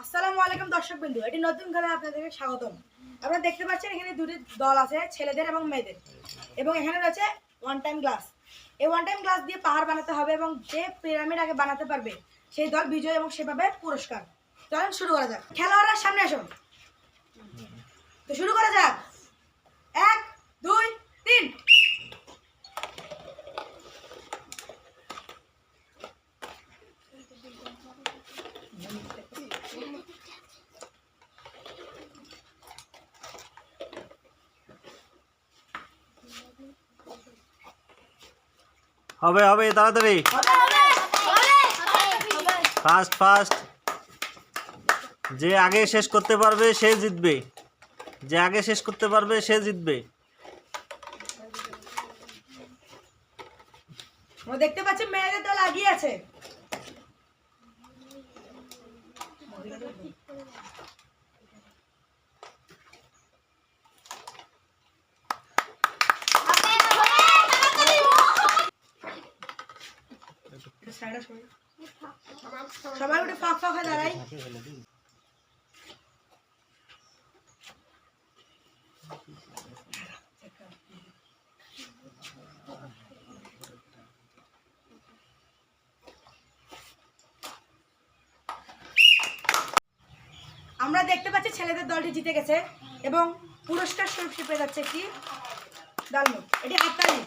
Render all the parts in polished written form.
আসসালামু আলাইকুম দর্শকবৃন্দু, এটি নতুন খেলায় আপনাদেরকে স্বাগতম। আপনারা দেখতে পাচ্ছেন এখানে দুটি দল আছে, ছেলেদের এবং মেয়েদের, এবং এখানে রয়েছে ওয়ান টাইম গ্লাস। এই ওয়ান টাইম গ্লাস দিয়ে পাহাড় বানাতে হবে এবং যে পিরামিড আগে বানাতে পারবে সেই দল বিজয় এবং সে পাবে পুরস্কার। চলুন শুরু করা যাক। খেলোয়াড়রা সামনে আসুন। তো শুরু করা যাক। 1 2 3। হবে হবে তাড়াতাড়ি ফাস্ট ফাস্ট। যে আগে শেষ করতে পারবে সে জিতবে, যে আগে শেষ করতে পারবে সে জিতবে। আমরা দেখতে পাচ্ছি মেয়েদের দল এগিয়ে আছে। সবাই উঠে ফাঁক ফাঁক হয়ে দাঁড়াই। আমরা দেখতে পাচ্ছি ছেলেদের দলটি জিতে গেছে এবং পুরস্কার স্বরূপ পেয়ে যাচ্ছে একটি ডালমুট, এটি হাততালি,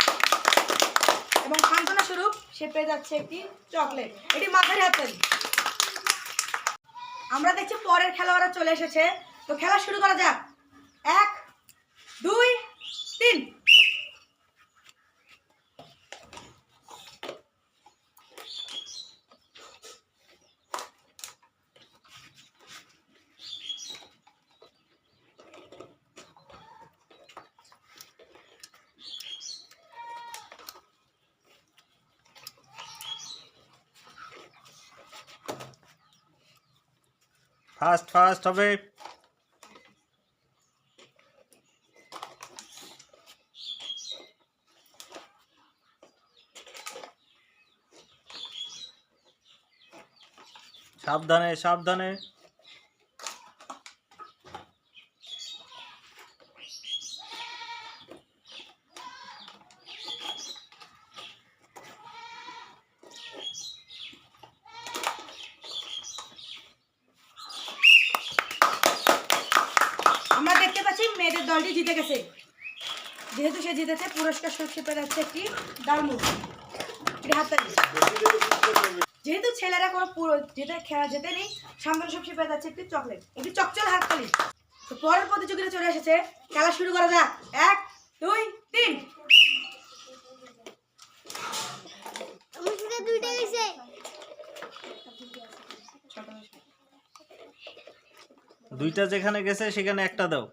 এবং সান্ত্বনা স্বরূপ সে পেয়ে যাচ্ছে একটি চকলেট, এটি মাথায় হাততালি। আমরা দেখছি পরের খেলোয়াড়রা চলে এসেছে। তো খেলা শুরু করা যাক। 1 2 3। ফাস্ট ফাস্ট হবে। সাবধানে সাবধানে। আমরা দেখতে পাচ্ছি মেয়েদের দলটি জিতে গেছে। যেহেতু সে জিতেছে, পুরস্কার স্বরূপ পেয়ে যাচ্ছে একটি ডালমুট, এটি হাততালি। যেহেতু ছেলেরা কোনো খেলা জেতেনি, সান্ত্বনা স্বরূপ পেয়ে যাচ্ছে একটি চকলেট, এটি চকচল হাততালি। তো পরের প্রতিযোগিতা চলে এসেছে। খেলা শুরু করা যাক। 1 2 3। দুইটা যেখানে গেছে সেখানে একটা দাও।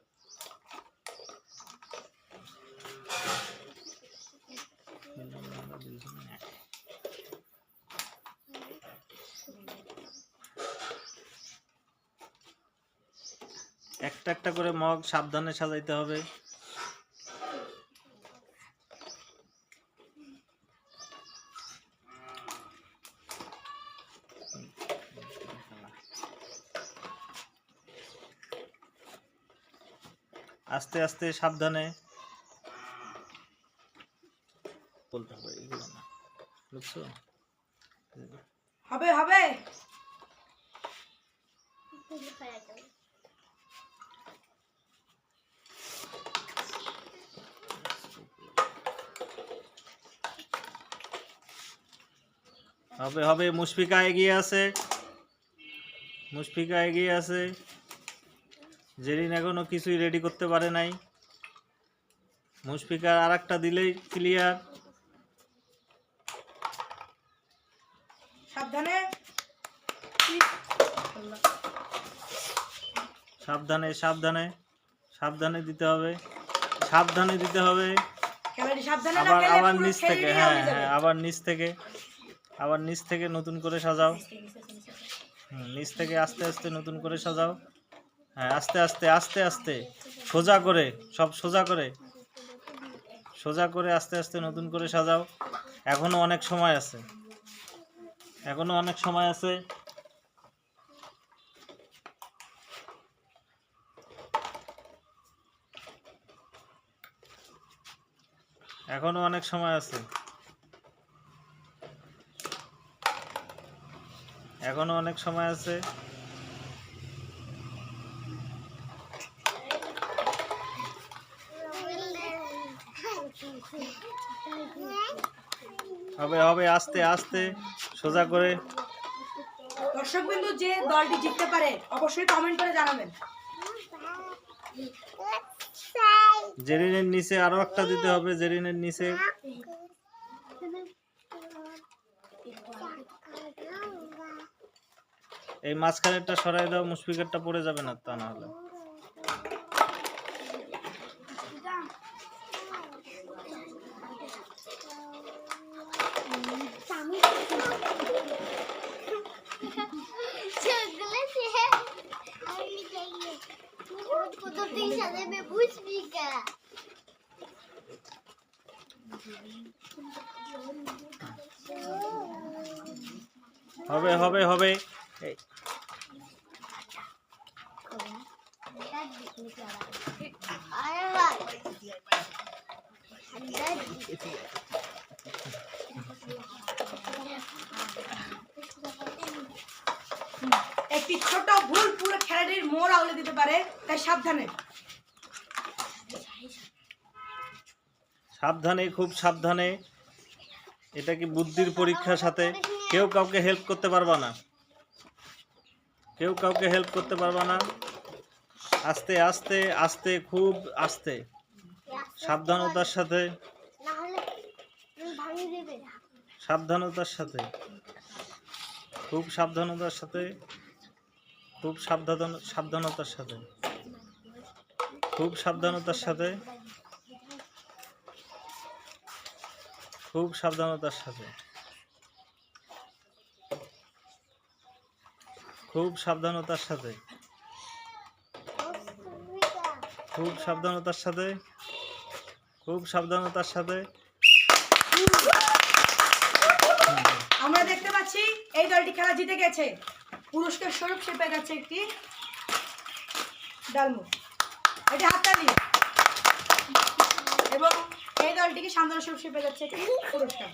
একটা একটা করে মগ সাবধানে সাজাইতে হবে। আস্তে আস্তে সাবধানে বলতে হবে, এগুলো না, বুঝছো? হবে হবে। হবে হবে। মুশফিকা এগিয়ে আছে, মুশফিকা এগিয়ে আছে। জেরিন এখনো কিছুই রেডি করতে পারে নাই। মুশফিকার আর একটা দিলেই ক্লিয়ার। সাবধানে সাবধানে সাবধানে সাবধানে দিতে হবে, সাবধানে দিতে হবে। খেলাটি সাবধানে না আবার খেলে আবার পুরো নিচ খেল থেকে, নিয়ে হ্যাঁ উড়ে যাবে। হ্যাঁ, আবার নিচ থেকে, আবার নিচ থেকে নতুন করে সাজাও। নিচ থেকে আস্তে আস্তে নতুন করে সাজাও। হ্যাঁ, আস্তে আস্তে আস্তে আস্তে সোজা করে, সব সোজা করে, সোজা করে আস্তে আস্তে নতুন করে সাজাও। এখনো অনেক সময় আছে, এখনো অনেক সময় আছে। এখনো অনেক সময় আছে, এখনো অনেক সময় আছে। হবে হবে, আস্তে আস্তে, সোজা করে। দর্শক বিন্দু, যে দলটি জিততে পারে অবশ্যই কমেন্ট করে জানাবেন। জেরিনের নিচে আরো একটা দিতে হবে, জেরিনের নিচে। এই মাঝখানেরটা সরাই দাও, মুশফিকেরটা পড়ে যাবে না, তা না হলে। হবে হবে হবে। একটি ছোট ভুল পুরো খেলাটির মোড় আউলে দিতে পারে, তাই সাবধানে। সাবধানে, খুব সাবধানে। এটা কি বুদ্ধির পরীক্ষার সাথে, কেউ কাউকে হেল্প করতে পারবা না, কেউ কাউকে হেল্প করতে পারবা না। আস্তে আস্তে আস্তে, খুব আস্তে, সাবধানতার সাথে, সাবধানতার সাথে, খুব সাবধানতার সাথে, খুব সাবধানতার সাথে, খুব সাবধানতার সাথে, খুব সাবধানতার সাথে, খুব সাবধানতার সাথে, খুব সাবধানতার সাথে, খুব সাবধানতার সাথে। আমরা দেখতে পাচ্ছি এই দলটি খেলা জিতে গেছে। পুরস্কার স্বরূপ সে পেয়ে যাচ্ছে একটি ডালমুট, এটি হাততালি। এবং এই দলটিকে সান্ত্বনা স্বরূপ সে পেয়ে যাচ্ছে একটি পুরস্কার।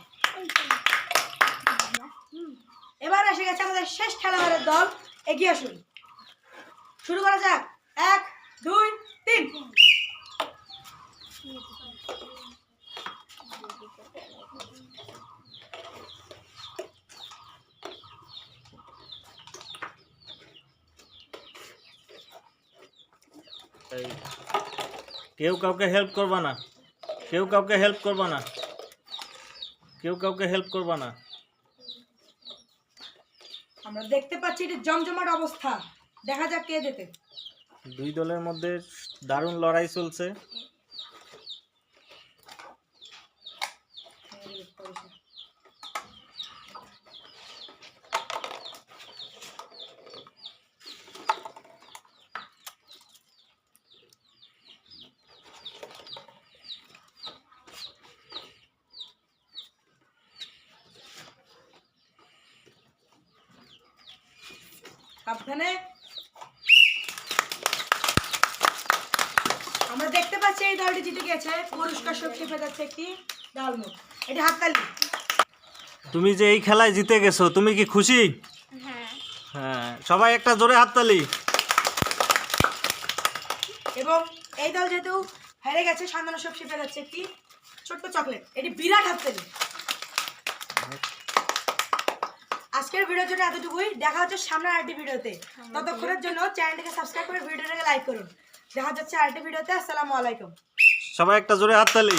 এবার এসে গেছে আমাদের শেষ খেলোয়াড়ের দল, এগিয়ে আসুন। শুরু করা যাক, 1 2 3। কেউ কাউকে হেল্প করবা না, কেউ কাউকে হেল্প করবা না, কেউ কাউকে হেল্প করবা না। আমরা দেখতে পাচ্ছি এটি জমজমাট অবস্থা, দেখা যাক কে জেতে। দুই দলের মধ্যে দারুণ লড়াই চলছে। সাবধানে। আমরা দেখতে পাচ্ছি এই দলটি জিতে গেছে, পুরস্কার স্বরূপ সে পেয়ে যাচ্ছে একটি ডালমুট, এটি হাততালি। তুমি যে এই খেলায় জিতে গেছো, তুমি কি খুশি? হ্যাঁ, সবাই একটা জোরে হাততালি। এবং এই দল যেহেতু হেরে গেছে, সান্ত্বনা স্বরূপ সে পেয়ে যাচ্ছে একটি ছোট্ট চকলেট, এটি বিরাট হাততালি। আজকের ভিডিওর জন্য এতটুকুই, দেখা হচ্ছে সামনের আরেকটি ভিডিওতে। ততক্ষণের জন্য চ্যানেলটিকে সাবস্ক্রাইব করে ভিডিওটাকে লাইক করুন। দেখা যাচ্ছে আরেকটি ভিডিওতে। আসসালামু আলাইকুম। সবাই একটা জোরে হাততালি।